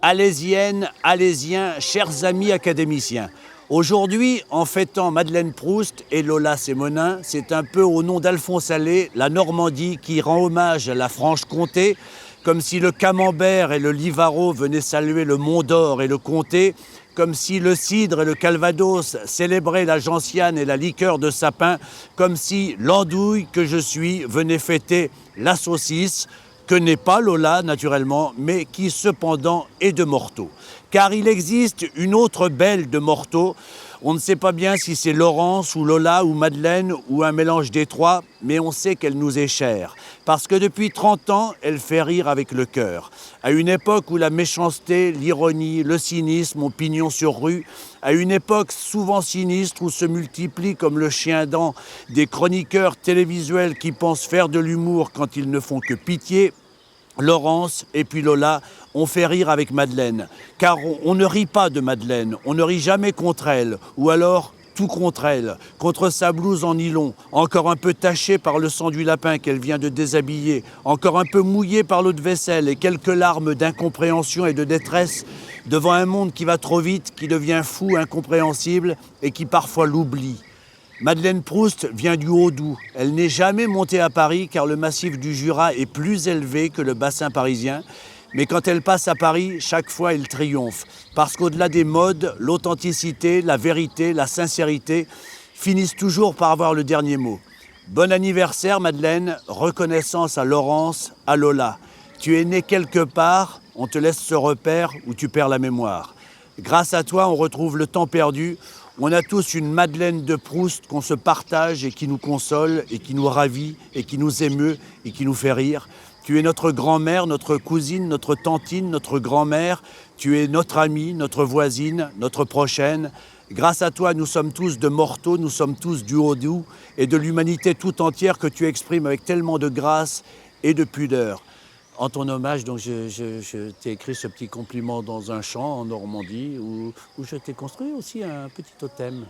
Alésiennes, Alésiens, chers amis académiciens. Aujourd'hui, en fêtant Madeleine Proust et Lola Sémonin, c'est un peu au nom d'Alphonse Allais, la Normandie, qui rend hommage à la Franche-Comté, comme si le camembert et le livaro venaient saluer le Mont d'Or et le Comté, comme si le cidre et le calvados célébraient la gentiane et la liqueur de sapin, comme si l'andouille que je suis venait fêter la saucisse, que n'est pas Lola, naturellement, mais qui cependant est de Morteau. Car il existe une autre belle de Morteau. On ne sait pas bien si c'est Laurence ou Lola ou Madeleine ou un mélange des trois, mais on sait qu'elle nous est chère. Parce que depuis 30 ans, elle fait rire avec le cœur. À une époque où la méchanceté, l'ironie, le cynisme ont pignon sur rue, à une époque souvent sinistre où se multiplient comme le chien-dent des chroniqueurs télévisuels qui pensent faire de l'humour quand ils ne font que pitié, Laurence et puis Lola ont fait rire avec Madeleine. Car on ne rit pas de Madeleine, on ne rit jamais contre elle, ou alors tout contre elle, contre sa blouse en nylon, encore un peu tachée par le sang du lapin qu'elle vient de déshabiller, encore un peu mouillée par l'eau de vaisselle et quelques larmes d'incompréhension et de détresse devant un monde qui va trop vite, qui devient fou, incompréhensible et qui parfois l'oublie. Madeleine Proust vient du Haut-Doubs. Elle n'est jamais montée à Paris car le massif du Jura est plus élevé que le bassin parisien. Mais quand elle passe à Paris, chaque fois elle triomphe. Parce qu'au-delà des modes, l'authenticité, la vérité, la sincérité finissent toujours par avoir le dernier mot. Bon anniversaire Madeleine, reconnaissance à Laurence, à Lola. Tu es née quelque part, on te laisse ce repère où tu perds la mémoire. Grâce à toi, on retrouve le temps perdu. On a tous une Madeleine de Proust qu'on se partage et qui nous console et qui nous ravit et qui nous émeut et qui nous fait rire. Tu es notre grand-mère, notre cousine, notre tantine, notre grand-mère. Tu es notre amie, notre voisine, notre prochaine. Grâce à toi, nous sommes tous de Morteau, nous sommes tous du Haut-Doubs et de l'humanité tout entière que tu exprimes avec tellement de grâce et de pudeur. En ton hommage, donc, je t'ai écrit ce petit compliment dans un champ en Normandie où je t'ai construit aussi un petit totem.